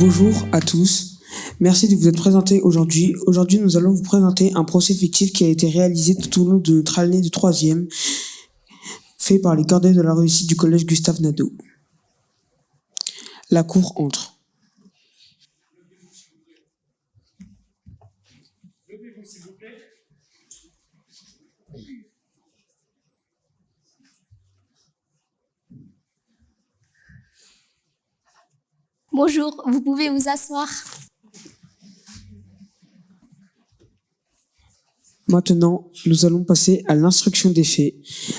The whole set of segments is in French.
Bonjour à tous. Merci de vous être présentés aujourd'hui. Aujourd'hui, nous allons vous présenter un procès fictif qui a été réalisé tout au long de notre année de troisième, fait par les cordées de la réussite du collège Gustave Nadeau. La cour entre. Levez-vous, s'il vous plaît. Bonjour, vous pouvez vous asseoir. Maintenant, nous allons passer à l'instruction des faits.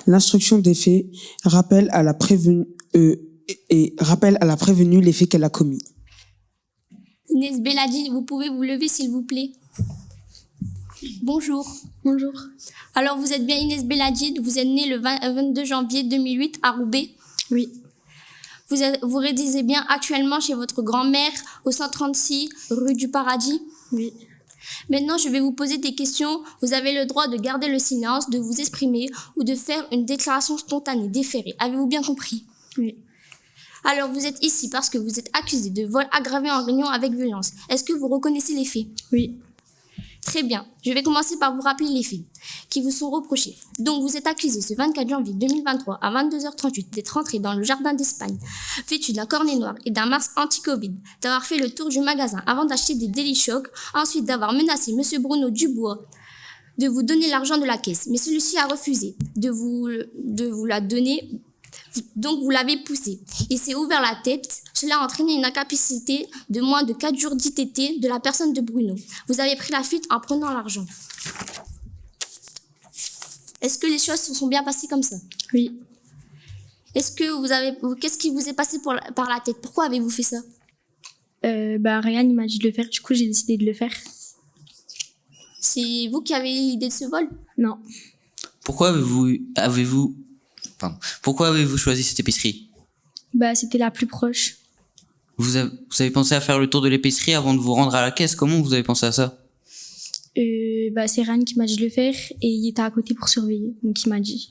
L'instruction des faits rappelle à la prévenue les faits qu'elle a commis. Inès Beladi, vous pouvez vous lever s'il vous plaît. Bonjour. Bonjour. Alors vous êtes bien Inès Beladi, vous êtes née le 22 janvier 2008 à Roubaix. Oui. Vous résidez bien actuellement chez votre grand-mère au 136 rue du Paradis. Oui. Maintenant, je vais vous poser des questions. Vous avez le droit de garder le silence, de vous exprimer ou de faire une déclaration spontanée, déférée. Avez-vous bien compris? Oui. Alors, vous êtes ici parce que vous êtes accusé de vol aggravé en réunion avec violence. Est-ce que vous reconnaissez les faits? Oui. Très bien. Je vais commencer par vous rappeler les faits qui vous sont reprochés. Donc, vous êtes accusé ce 24 janvier 2023 à 22h38 d'être rentré dans le jardin d'Espagne, vêtu d'un cornet noir et d'un masque anti-Covid, d'avoir fait le tour du magasin avant d'acheter des Daily Shock, ensuite d'avoir menacé Monsieur Bruno Dubois de vous donner l'argent de la caisse. Mais celui-ci a refusé de vous la donner. Donc, vous l'avez poussé. Il s'est ouvert la tête. Cela a entraîné une incapacité de moins de 4 jours d'ITT de la personne de Bruno. Vous avez pris la fuite en prenant l'argent. Est-ce que les choses se sont bien passées comme ça? Oui. Qu'est-ce qui vous est passé par la tête? Pourquoi avez-vous fait ça? Ryan il m'a dit de le faire, du coup j'ai décidé de le faire. C'est vous qui avez eu l'idée de ce vol? Non. Pourquoi avez-vous choisi cette épicerie? C'était la plus proche. Vous avez pensé à faire le tour de l'épicerie avant de vous rendre à la caisse? Comment vous avez pensé à ça? C'est Ryan qui m'a dit de le faire et il était à côté pour surveiller, donc il m'a dit.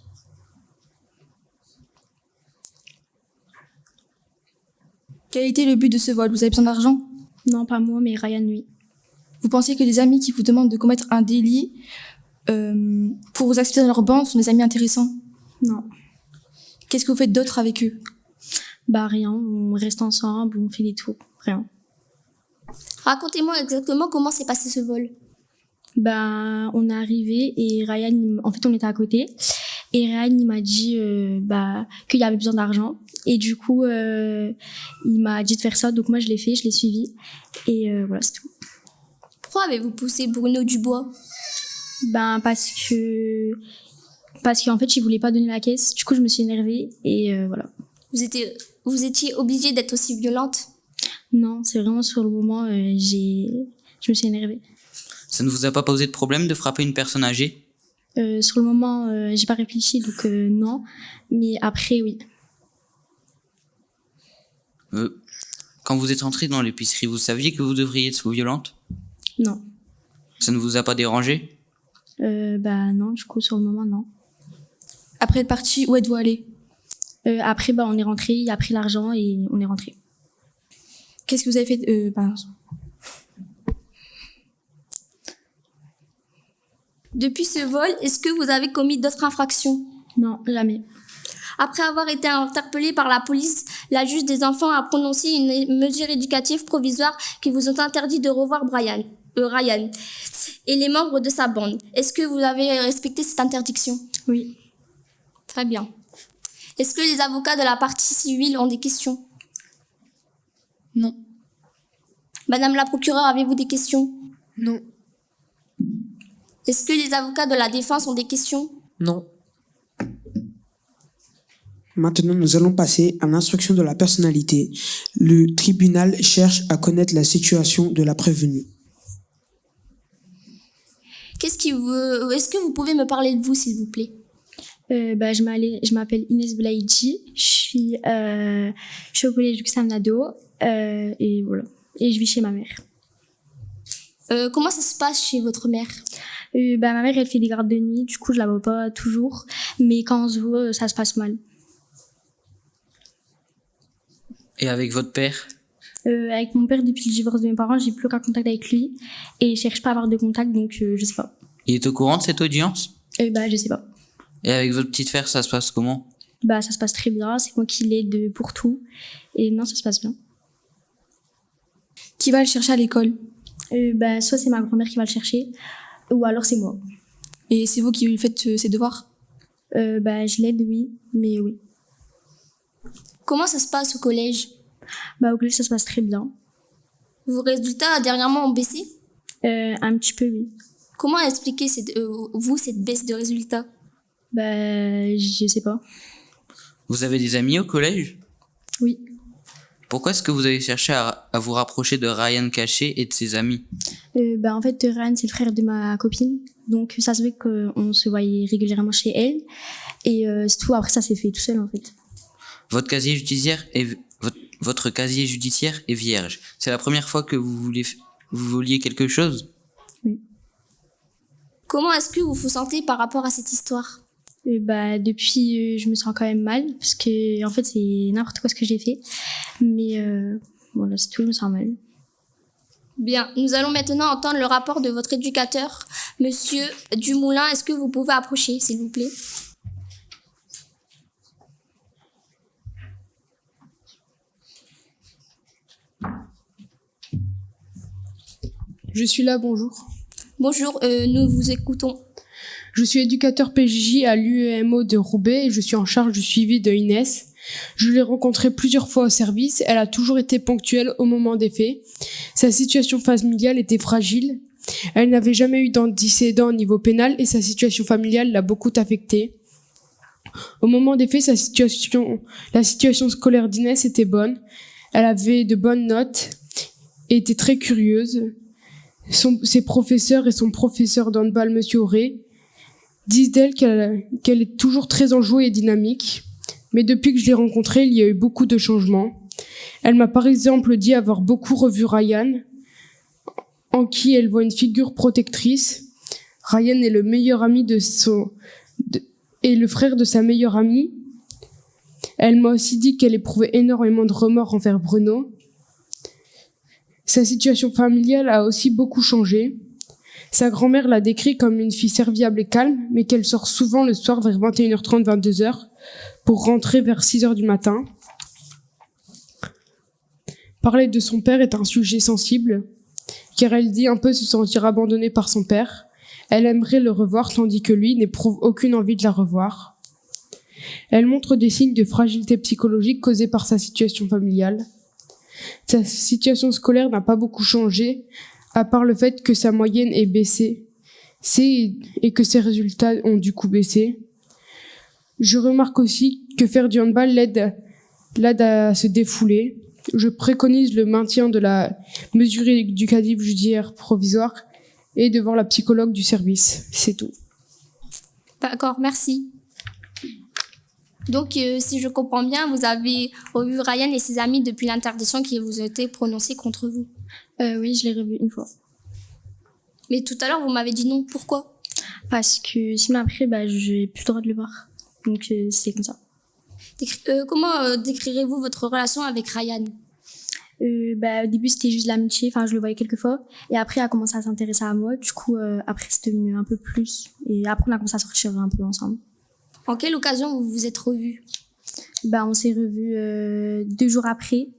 Quel était le but de ce vol? Vous avez besoin d'argent? Non, pas moi, mais Ryan, oui. Vous pensez que les amis qui vous demandent de commettre un délit pour vous accepter dans leur bande sont des amis intéressants? Non. Qu'est-ce que vous faites d'autre avec eux? Rien, on reste ensemble, on fait des tours, rien. Racontez-moi exactement comment s'est passé ce vol. On est arrivé et Ryan, en fait on était à côté et Ryan il m'a dit qu'il y avait besoin d'argent et du coup il m'a dit de faire ça, donc moi je l'ai fait, je l'ai suivi et voilà, c'est tout. Pourquoi avez-vous poussé Bruno Dubois? Parce qu'en fait il voulait pas donner la caisse, du coup je me suis énervée et voilà. Vous étiez obligée d'être aussi violente? Non, c'est vraiment sur le moment je me suis énervée. Ça ne vous a pas posé de problème de frapper une personne âgée? Sur le moment, j'ai pas réfléchi, donc non. Mais après, oui. Quand vous êtes entrée dans l'épicerie, vous saviez que vous devriez être violente? Non. Ça ne vous a pas dérangé? Non, du coup, sur le moment, non. Après être parti, où êtes-vous allé? Après, on est rentré, il a pris l'argent et on est rentré. Qu'est-ce que vous avez fait Depuis ce vol, est-ce que vous avez commis d'autres infractions? Non, jamais. Après avoir été interpellé par la police, la juge des enfants a prononcé une mesure éducative provisoire qui vous ont interdit de revoir Ryan et les membres de sa bande. Est-ce que vous avez respecté cette interdiction? Oui. Très bien. Est-ce que les avocats de la partie civile ont des questions? Non. Madame la procureure, avez-vous des questions? Non. Est-ce que les avocats de la défense ont des questions? Non. Maintenant, nous allons passer à l'instruction de la personnalité. Le tribunal cherche à connaître la situation de la prévenue. Est-ce que vous pouvez me parler de vous, s'il vous plaît? Je m'appelle Inès Belaïdji, je suis au collège Gustave Nadeau et voilà. Et je vis chez ma mère. Comment ça se passe chez votre mère? Ma mère, elle fait des gardes de nuit, du coup, je la vois pas toujours. Mais quand on se voit, ça se passe mal. Et avec votre père? Avec mon père, depuis le divorce de mes parents, j'ai plus aucun contact avec lui et je cherche pas à avoir de contact, donc je sais pas. Il est au courant de cette audience? Je sais pas. Et avec votre petite frère, ça se passe comment? Ça se passe très bien, c'est moi qui l'aide pour tout et non, ça se passe bien. Qui va le chercher à l'école? Soit c'est ma grand-mère qui va le chercher ou alors c'est moi. Et c'est vous qui lui faites ses devoirs? Je l'aide, oui, mais oui. Comment ça se passe au collège? Au collège, ça se passe très bien. Vos résultats dernièrement ont baissé? Un petit peu, oui. Comment expliquez vous cette baisse de résultats? Je sais pas. Vous avez des amis au collège? Oui. Pourquoi est-ce que vous avez cherché à vous rapprocher de Ryan Caché et de ses amis? En fait, Ryan, c'est le frère de ma copine. Donc, ça se fait qu'on se voyait régulièrement chez elle. Et c'est tout. Après, ça s'est fait tout seul, en fait. Votre casier judiciaire est vierge. C'est la première fois que vous vouliez quelque chose? Oui. Comment est-ce que vous vous sentez par rapport à cette histoire? Depuis, je me sens quand même mal. Parce que, en fait, c'est n'importe quoi ce que j'ai fait. Mais voilà, c'est tout, je me sens mal. Bien, nous allons maintenant entendre le rapport de votre éducateur, Monsieur Dumoulin. Est-ce que vous pouvez approcher, s'il vous plaît? Je suis là, bonjour. Bonjour, nous vous écoutons. Je suis éducateur PJJ à l'UEMO de Roubaix et je suis en charge du suivi de Inès. Je l'ai rencontrée plusieurs fois au service, elle a toujours été ponctuelle au moment des faits. Sa situation familiale était fragile. Elle n'avait jamais eu d'antécédent au niveau pénal et sa situation familiale l'a beaucoup affectée. Au moment des faits, la situation scolaire d'Inès était bonne. Elle avait de bonnes notes et était très curieuse. Ses professeurs et son professeur d'handball, Monsieur Auré, disent d'elle qu'elle est toujours très enjouée et dynamique. Mais depuis que je l'ai rencontrée, il y a eu beaucoup de changements. Elle m'a par exemple dit avoir beaucoup revu Ryan, en qui elle voit une figure protectrice. Ryan est le meilleur ami et le frère de sa meilleure amie. Elle m'a aussi dit qu'elle éprouvait énormément de remords envers Bruno. Sa situation familiale a aussi beaucoup changé. Sa grand-mère l'a décrit comme une fille serviable et calme, mais qu'elle sort souvent le soir vers 21h30, 22h, pour rentrer vers 6h du matin. Parler de son père est un sujet sensible, car elle dit un peu se sentir abandonnée par son père. Elle aimerait le revoir, tandis que lui n'éprouve aucune envie de la revoir. Elle montre des signes de fragilité psychologique causés par sa situation familiale. Sa situation scolaire n'a pas beaucoup changé, à part le fait que sa moyenne est baissée et que ses résultats ont du coup baissé. Je remarque aussi que faire du handball l'aide à se défouler. Je préconise le maintien de la mesure éducative judiciaire provisoire et de voir la psychologue du service. C'est tout. D'accord, merci. Donc, si je comprends bien, vous avez revu Ryan et ses amis depuis l'interdiction qui vous a été prononcée contre vous. Oui, je l'ai revu une fois. Mais tout à l'heure, vous m'avez dit non. Pourquoi? Parce que sinon après, j'ai plus le droit de le voir. Donc c'est comme ça. Comment décrirez-vous votre relation avec Ryan? Au début, c'était juste l'amitié. Enfin, je le voyais quelques fois. Et après, il a commencé à s'intéresser à moi. Du coup, après, c'est devenu un peu plus. Et après, on a commencé à sortir un peu ensemble. En quelle occasion vous vous êtes revus? On s'est revus 2 jours après.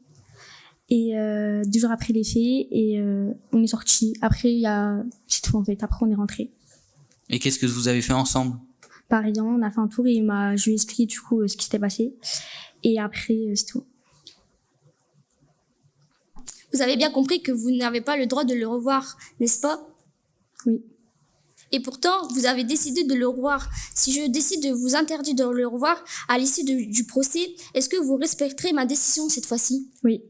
Et 2 jours après les faits. Et on est sortis. Après, c'est tout en fait. Après, on est rentrés. Et qu'est-ce que vous avez fait ensemble? Pareil, on a fait un tour et je lui ai expliqué du coup ce qui s'était passé. Et après, c'est tout. Vous avez bien compris que vous n'avez pas le droit de le revoir, n'est-ce pas? Oui. Et pourtant, vous avez décidé de le revoir. Si je décide de vous interdire de le revoir à l'issue du procès, est-ce que vous respecterez ma décision cette fois-ci? Oui.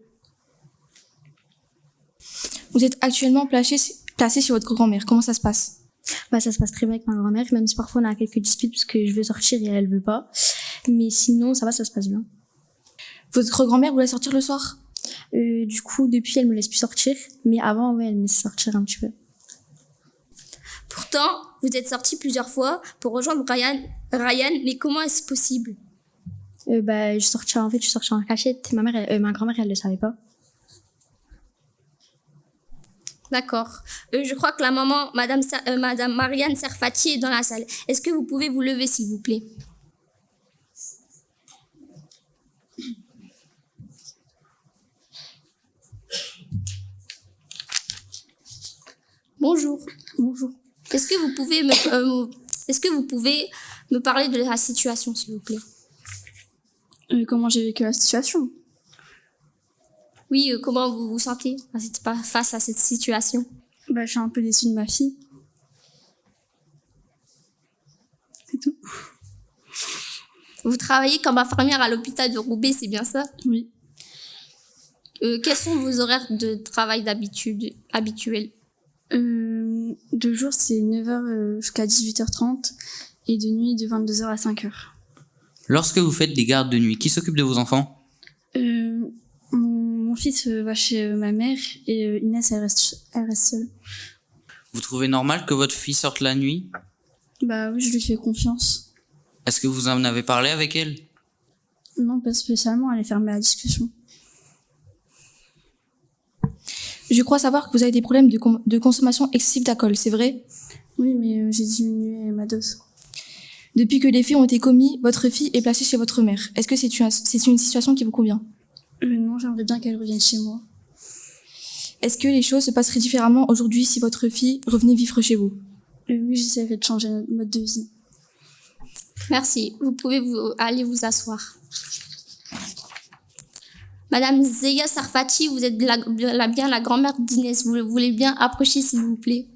Vous êtes actuellement placé chez votre grand-mère. Comment ça se passe? Ça se passe très bien avec ma grand-mère, même si parfois on a quelques disputes parce que je veux sortir et elle veut pas. Mais sinon, ça va, ça se passe bien. Votre grand-mère vous laisse sortir le soir? Du coup, depuis, elle me laisse plus sortir. Mais avant, ouais, elle me laisse sortir un petit peu. Pourtant, vous êtes sortis plusieurs fois pour rejoindre Ryan, mais comment est-ce possible? Je suis sortie en cachette. Ma grand-mère, elle le savait pas. D'accord. Je crois que la maman, Madame Marianne Serfati est dans la salle. Est-ce que vous pouvez vous lever, s'il vous plaît? Bonjour. Bonjour. Est-ce que vous pouvez me parler de la situation, s'il vous plaît? Comment j'ai vécu la situation? Oui, comment vous vous sentez face à cette situation? Je suis un peu déçue de ma fille. C'est tout. Vous travaillez comme infirmière à l'hôpital de Roubaix, c'est bien ça? Oui. Quels sont vos horaires de travail habituels? De jour, c'est 9h jusqu'à 18h30 et de nuit, de 22h à 5h. Lorsque vous faites des gardes de nuit, qui s'occupe de vos enfants? Mon fils va chez ma mère et Inès, elle reste seule. Vous trouvez normal que votre fille sorte la nuit? Oui, je lui fais confiance. Est-ce que vous en avez parlé avec elle? Non, pas spécialement, elle est fermée à la discussion. Je crois savoir que vous avez des problèmes de consommation excessive d'alcool, c'est vrai? Oui, mais j'ai diminué ma dose. Depuis que les faits ont été commis, votre fille est placée chez votre mère. Est-ce que c'est une situation qui vous convient? Non, j'aimerais bien qu'elle revienne chez moi. Est-ce que les choses se passeraient différemment aujourd'hui si votre fille revenait vivre chez vous? Oui, j'essaierai de changer notre mode de vie. Merci. Vous pouvez aller vous asseoir. Madame Zeya Sarfati, vous êtes bien la grand-mère d'Inès. Vous voulez bien approcher, s'il vous plaît?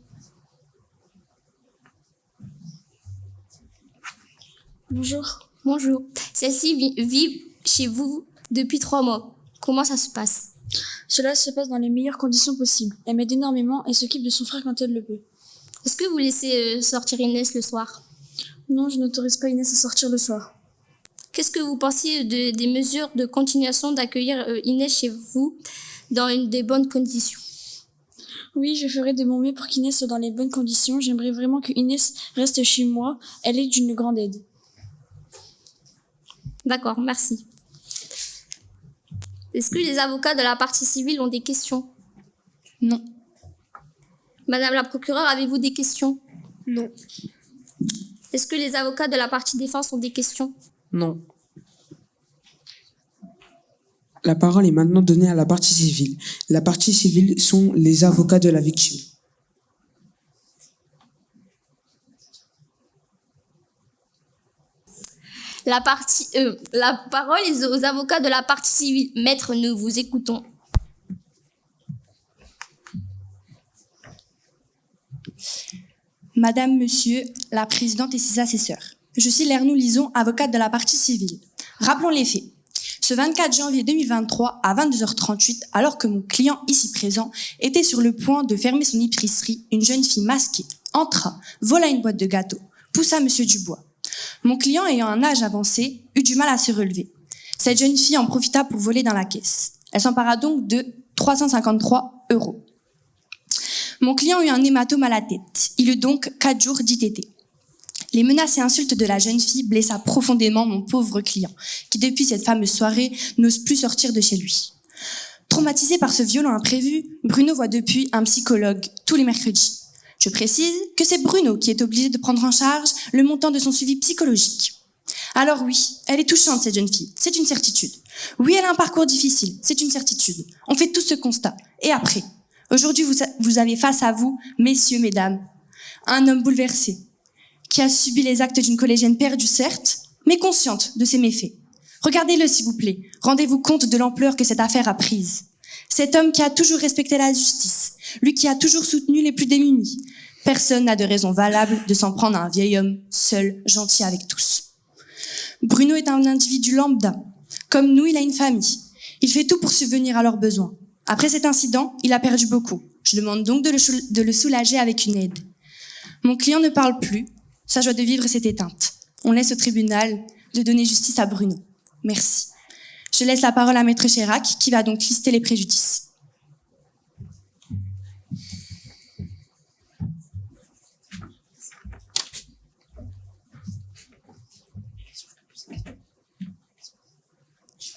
Bonjour. Bonjour. Celle-ci vit chez vous depuis 3 mois. Comment ça se passe? Cela se passe dans les meilleures conditions possibles. Elle m'aide énormément et s'occupe de son frère quand elle le peut. Est-ce que vous laissez sortir Inès le soir? Non, je n'autorise pas Inès à sortir le soir. Qu'est-ce que vous pensez des mesures de continuation d'accueillir Inès chez vous dans des bonnes conditions? Oui, je ferai de mon mieux pour qu'Inès soit dans les bonnes conditions. J'aimerais vraiment que Inès reste chez moi. Elle est d'une grande aide. D'accord, merci. Est-ce que les avocats de la partie civile ont des questions? Non. Madame la procureure, avez-vous des questions? Non. Est-ce que les avocats de la partie défense ont des questions? Non. La parole est maintenant donnée à la partie civile. La partie civile sont les avocats de la victime. La parole est aux avocats de la partie civile. Maître, nous vous écoutons. Madame, Monsieur, la présidente et ses assesseurs. Je suis Lernou Lison, avocate de la partie civile. Rappelons les faits. Ce 24 janvier 2023, à 22h38, alors que mon client ici présent était sur le point de fermer son épicerie, une jeune fille masquée entra, vola une boîte de gâteaux, poussa Monsieur Dubois. Mon client, ayant un âge avancé, eut du mal à se relever. Cette jeune fille en profita pour voler dans la caisse. Elle s'empara donc de 353 €. Mon client eut un hématome à la tête. Il eut donc 4 jours d'ITT. Les menaces et insultes de la jeune fille blessa profondément mon pauvre client, qui depuis cette fameuse soirée n'ose plus sortir de chez lui. Traumatisé par ce violent imprévu, Bruno voit depuis un psychologue tous les mercredis. Je précise que c'est Bruno qui est obligé de prendre en charge le montant de son suivi psychologique. Alors oui, elle est touchante cette jeune fille, c'est une certitude. Oui, elle a un parcours difficile, c'est une certitude. On fait tous ce constat. Et après, aujourd'hui vous avez face à vous, messieurs, mesdames, un homme bouleversé, qui a subi les actes d'une collégienne perdue certes, mais consciente de ses méfaits. Regardez-le s'il vous plaît, rendez-vous compte de l'ampleur que cette affaire a prise. Cet homme qui a toujours respecté la justice, lui qui a toujours soutenu les plus démunis. Personne n'a de raison valable de s'en prendre à un vieil homme, seul, gentil avec tous. Bruno est un individu lambda. Comme nous, il a une famille. Il fait tout pour subvenir à leurs besoins. Après cet incident, il a perdu beaucoup. Je demande donc de le soulager avec une aide. Mon client ne parle plus. Sa joie de vivre s'est éteinte. On laisse au tribunal de donner justice à Bruno. Merci. Je laisse la parole à Maître Chirac, qui va donc lister les préjudices.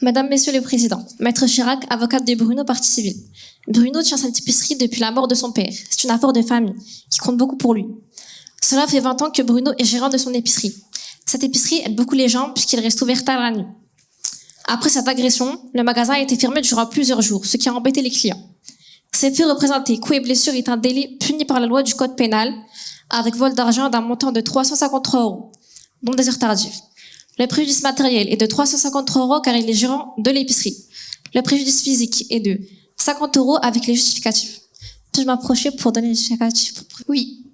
Madame, Messieurs les Présidents, Maître Chirac, avocate de Bruno, partie civile. Bruno tient cette épicerie depuis la mort de son père. C'est une affaire de famille, qui compte beaucoup pour lui. Cela fait 20 ans que Bruno est gérant de son épicerie. Cette épicerie aide beaucoup les gens puisqu'il reste ouvert tard la nuit. Après cette agression, le magasin a été fermé durant plusieurs jours, ce qui a embêté les clients. Ces faits représentés, coups et blessures, est un délit puni par la loi du Code pénal avec vol d'argent d'un montant de 353 €, dont des heures tardives. Le préjudice matériel est de 353 € car il est gérant de l'épicerie. Le préjudice physique est de 50 € avec les justificatifs. Puis-je m'approcher pour donner les justificatifs? Oui.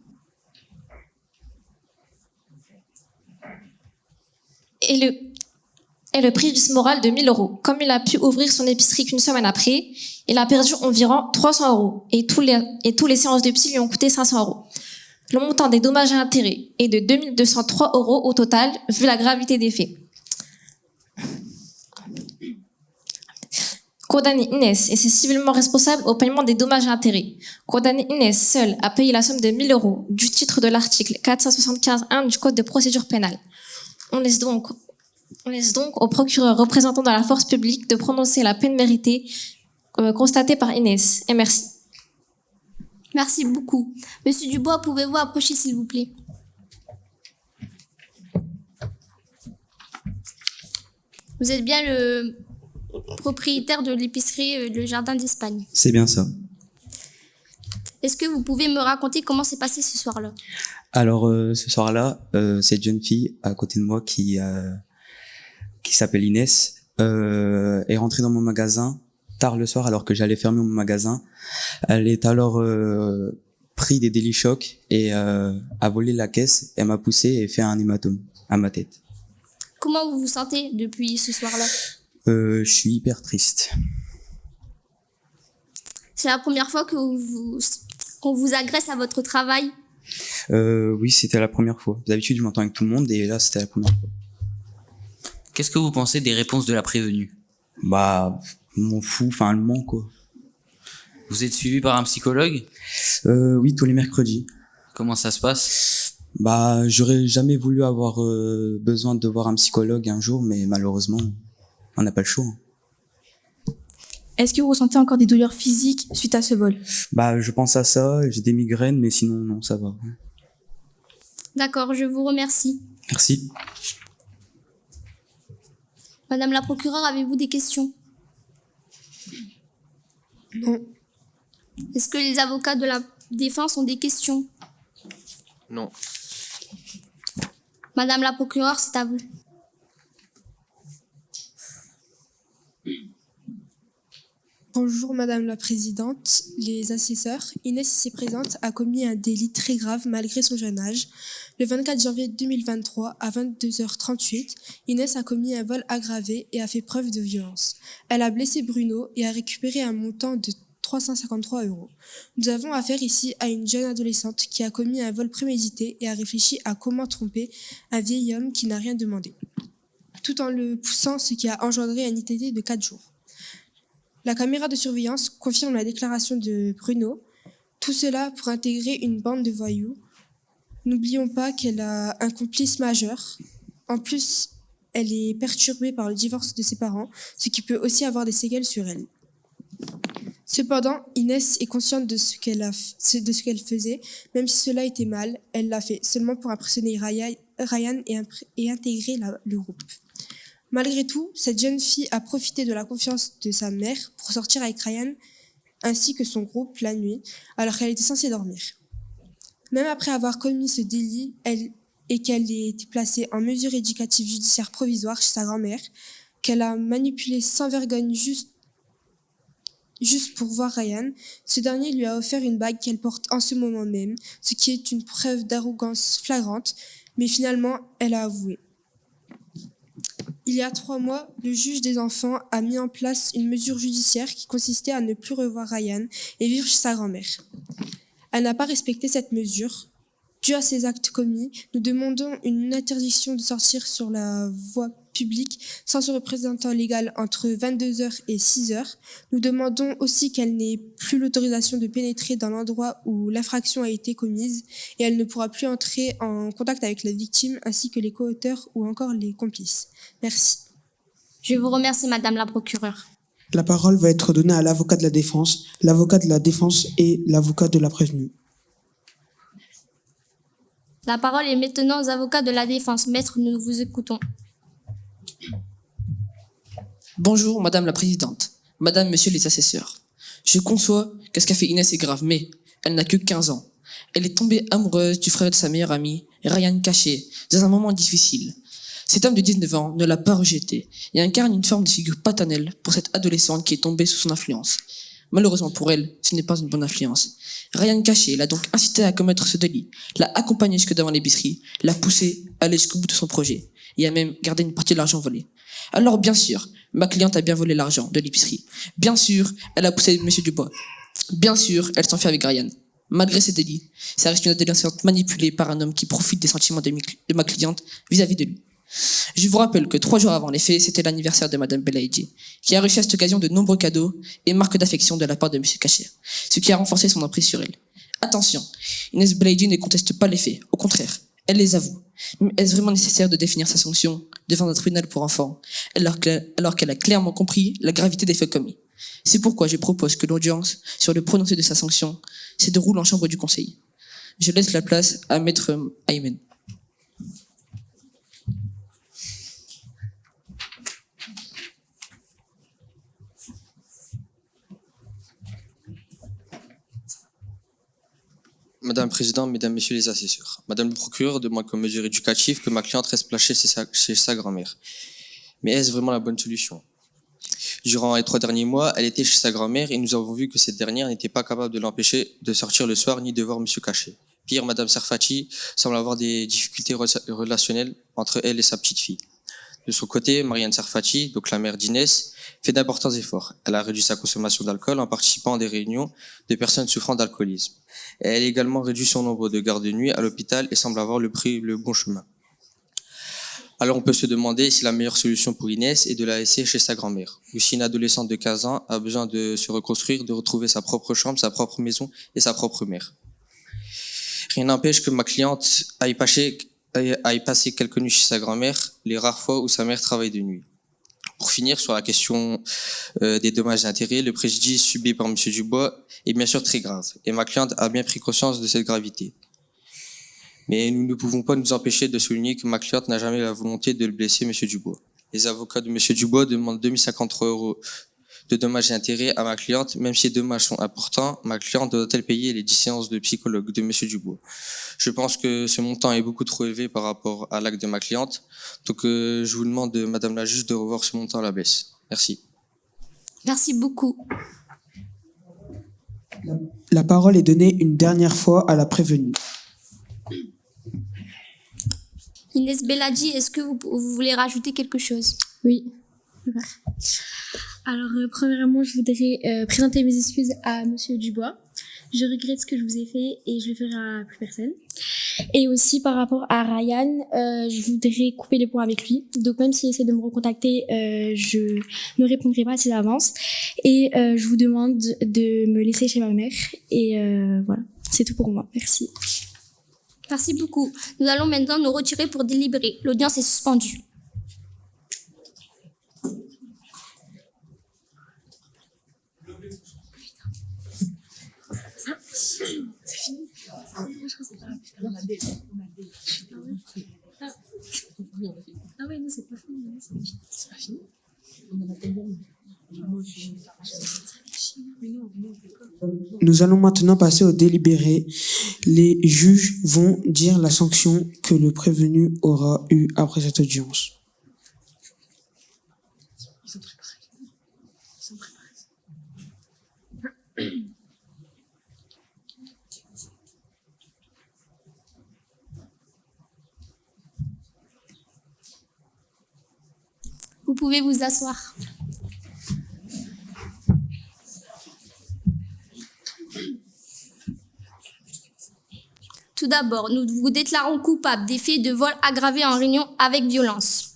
Et le préjudice moral de 1 000 €. Comme il a pu ouvrir son épicerie qu'une semaine après, il a perdu environ 300 € et tous les séances de psy lui ont coûté 500 €. Le montant des dommages et intérêts est de 2 203 € au total, vu la gravité des faits. Condamner Inès et c'est civilement responsable au paiement des dommages et intérêts. Condamner Inès seule à payer la somme de 1 000 € du titre de l'article 475-1 du Code de procédure pénale. On laisse donc au procureur représentant de la force publique de prononcer la peine méritée constatée par Inès. Et merci. Merci beaucoup. Monsieur Dubois, pouvez-vous approcher s'il vous plaît? Vous êtes bien le propriétaire de l'épicerie Le Jardin d'Espagne. C'est bien ça. Est-ce que vous pouvez me raconter comment s'est passé ce soir-là? Alors, ce soir-là, cette jeune fille à côté de moi qui s'appelle Inès est rentrée dans mon magasin tard le soir alors que j'allais fermer mon magasin. Elle est alors pris des délits chocs et a volé la caisse. Elle m'a poussé et fait un hématome à ma tête. Comment vous vous sentez depuis ce soir-là? Je suis hyper triste. C'est la première fois que qu'on vous agresse à votre travail? Oui, c'était la première fois. D'habitude, je m'entends avec tout le monde et là, c'était la première fois. Qu'est-ce que vous pensez des réponses de la prévenue? Bah, je m'en fous, enfin, elle ment, quoi. Vous êtes suivi par un psychologue? Oui, tous les mercredis. Comment ça se passe? Bah, j'aurais jamais voulu avoir besoin de voir un psychologue un jour, mais malheureusement, on n'a pas le choix. Est-ce que vous ressentez encore des douleurs physiques suite à ce vol? Bah, je pense à ça, j'ai des migraines, mais sinon, non, ça va. D'accord, je vous remercie. Merci. Madame la procureure, avez-vous des questions? Non. Est-ce que les avocats de la défense ont des questions? Non. Madame la procureure, c'est à vous. Bonjour Madame la Présidente, les assesseurs. Inès ici présente a commis un délit très grave malgré son jeune âge. Le 24 janvier 2023 à 22h38, Inès a commis un vol aggravé et a fait preuve de violence. Elle a blessé Bruno et a récupéré un montant de 353 €. Nous avons affaire ici à une jeune adolescente qui a commis un vol prémédité et a réfléchi à comment tromper un vieil homme qui n'a rien demandé, tout en le poussant, ce qui a engendré un ITT de 4 jours. La caméra de surveillance confirme la déclaration de Bruno. Tout cela pour intégrer une bande de voyous. N'oublions pas qu'elle a un complice majeur. En plus, elle est perturbée par le divorce de ses parents, ce qui peut aussi avoir des séquelles sur elle. Cependant, Inès est consciente de ce qu'elle faisait. Même si cela était mal, elle l'a fait seulement pour impressionner Ryan et intégrer le groupe. Malgré tout, cette jeune fille a profité de la confiance de sa mère pour sortir avec Ryan ainsi que son groupe la nuit, alors qu'elle était censée dormir. Même après avoir commis ce délit et qu'elle ait été placée en mesure éducative judiciaire provisoire chez sa grand-mère, qu'elle a manipulé sans vergogne juste pour voir Ryan, ce dernier lui a offert une bague qu'elle porte en ce moment même, ce qui est une preuve d'arrogance flagrante, mais finalement, elle a avoué. Il y a 3 mois, le juge des enfants a mis en place une mesure judiciaire qui consistait à ne plus revoir Ryan et vivre chez sa grand-mère. Elle n'a pas respecté cette mesure. Dû à ces actes commis, nous demandons une interdiction de sortir sur la voie publique sans son représentant légal entre 22h et 6h. Nous demandons aussi qu'elle n'ait plus l'autorisation de pénétrer dans l'endroit où l'infraction a été commise et elle ne pourra plus entrer en contact avec la victime ainsi que les co-auteurs ou encore les complices. Merci. Je vous remercie, Madame la procureure. La parole va être donnée à l'avocat de la défense et l'avocat de la prévenue. La parole est maintenant aux avocats de la défense. Maître, nous vous écoutons. Bonjour, Madame la Présidente, Madame, Monsieur les assesseurs. Je conçois que ce qu'a fait Inès est grave, mais elle n'a que 15 ans. Elle est tombée amoureuse du frère de sa meilleure amie, Ryan Caché, dans un moment difficile. Cet homme de 19 ans ne l'a pas rejeté et incarne une forme de figure paternelle pour cette adolescente qui est tombée sous son influence. Malheureusement pour elle, ce n'est pas une bonne influence. Ryan Caché l'a donc incité à commettre ce délit, l'a accompagné jusque devant l'épicerie, l'a poussé à aller jusqu'au bout de son projet et a même gardé une partie de l'argent volé. Alors bien sûr, ma cliente a bien volé l'argent de l'épicerie. Bien sûr, elle a poussé Monsieur Dubois. Bien sûr, elle s'enfuit avec Ryan. Malgré ces délits, ça reste une adolescente manipulée par un homme qui profite des sentiments de ma cliente vis-à-vis de lui. Je vous rappelle que 3 jours avant les faits, c'était l'anniversaire de Madame Belaïdji, qui a reçu à cette occasion de nombreux cadeaux et marques d'affection de la part de Monsieur Caché, ce qui a renforcé son emprise sur elle. Attention, Inès Belaïdji ne conteste pas les faits, au contraire, elle les avoue. Mais est-ce vraiment nécessaire de définir sa sanction devant un tribunal pour enfants, alors qu'elle a clairement compris la gravité des faits commis? C'est pourquoi je propose que l'audience sur le prononcé de sa sanction se déroule en chambre du conseil. Je laisse la place à Maître Aymen. Madame la Présidente, Mesdames, Messieurs les assesseurs, Madame le procureur demande comme mesure éducative que ma cliente reste placée chez sa grand-mère. Mais est-ce vraiment la bonne solution? Durant les 3 derniers mois, elle était chez sa grand-mère et nous avons vu que cette dernière n'était pas capable de l'empêcher de sortir le soir ni de voir Monsieur Caché. Pire, Madame Serfati semble avoir des difficultés relationnelles entre elle et sa petite fille. De son côté, Marianne Serfati, donc la mère d'Inès, fait d'importants efforts. Elle a réduit sa consommation d'alcool en participant à des réunions de personnes souffrant d'alcoolisme. Et elle a également réduit son nombre de gardes de nuit à l'hôpital et semble avoir pris le bon chemin. Alors on peut se demander si la meilleure solution pour Inès est de la laisser chez sa grand-mère, ou si une adolescente de 15 ans a besoin de se reconstruire, de retrouver sa propre chambre, sa propre maison et sa propre mère. Rien n'empêche que ma cliente aille passer quelques nuits chez sa grand-mère, les rares fois où sa mère travaille de nuit. Pour finir, sur la question des dommages et intérêts, le préjudice subi par M. Dubois est bien sûr très grave, et ma cliente a bien pris conscience de cette gravité. Mais nous ne pouvons pas nous empêcher de souligner que ma cliente n'a jamais la volonté de le blesser, M. Dubois. Les avocats de M. Dubois demandent 2053 € de dommages et intérêts à ma cliente. Même si les dommages sont importants, ma cliente doit-elle payer les 10 séances de psychologue de M. Dubois? Je pense que ce montant est beaucoup trop élevé par rapport à l'acte de ma cliente. Donc je vous demande, Madame la juge, de revoir ce montant à la baisse. Merci. Merci beaucoup. La parole est donnée une dernière fois à la prévenue. Inès Belaïdji, est-ce que vous voulez rajouter quelque chose? Oui. Alors, premièrement, je voudrais présenter mes excuses à Monsieur Dubois. Je regrette ce que je vous ai fait et je le ferai à plus personne. Et aussi, par rapport à Ryan, je voudrais couper les ponts avec lui. Donc, même s'il essaie de me recontacter, je ne répondrai pas à ses avances. Et je vous demande de me laisser chez ma mère. Et voilà, c'est tout pour moi. Merci. Merci beaucoup. Nous allons maintenant nous retirer pour délibérer. L'audience est suspendue. C'est fini. Ah ouais, non, c'est pas fini. C'est pas fini. On en a tellement. Nous allons maintenant passer au délibéré. Les juges vont dire la sanction que le prévenu aura eue après cette audience. Vous pouvez vous asseoir. Tout d'abord, nous vous déclarons coupable des faits de vol aggravé en réunion avec violence.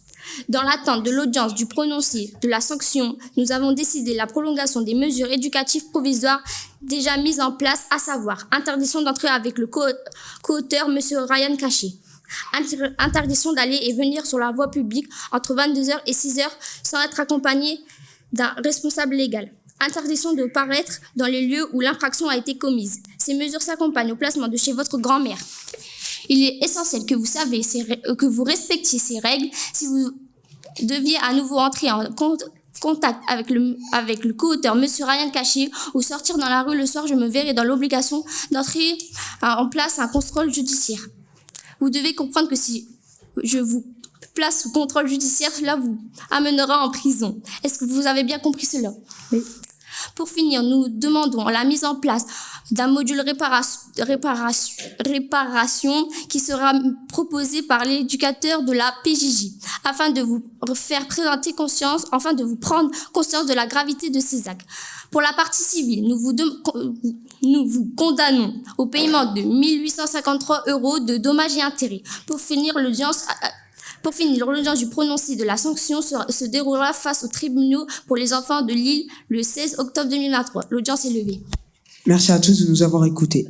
Dans l'attente de l'audience du prononcé de la sanction, nous avons décidé la prolongation des mesures éducatives provisoires déjà mises en place, à savoir interdiction d'entrer avec le co-auteur, M. Ryan Caché, Interdiction d'aller et venir sur la voie publique entre 22h et 6h sans être accompagné d'un responsable légal. Interdiction de paraître dans les lieux où l'infraction a été commise. Ces mesures s'accompagnent au placement de chez votre grand-mère. Il est essentiel que vous respectiez ces règles. Si vous deviez à nouveau entrer en contact avec le co-auteur, Monsieur Ryan Caché, ou sortir dans la rue le soir, je me verrai dans l'obligation d'entrer en place un contrôle judiciaire. Vous devez comprendre que si je vous place sous contrôle judiciaire, cela vous amènera en prison. Est-ce que vous avez bien compris cela? Oui. Pour finir, nous demandons la mise en place d'un module réparation qui sera proposé par l'éducateur de la PJJ afin de vous prendre conscience de la gravité de ces actes. Pour la partie civile, nous vous condamnons au paiement de 1 853 € de dommages et intérêts. Pour finir, l'audience du prononcé de la sanction se déroulera face aux tribunaux pour les enfants de Lille le 16 octobre 2023. L'audience est levée. Merci à tous de nous avoir écoutés.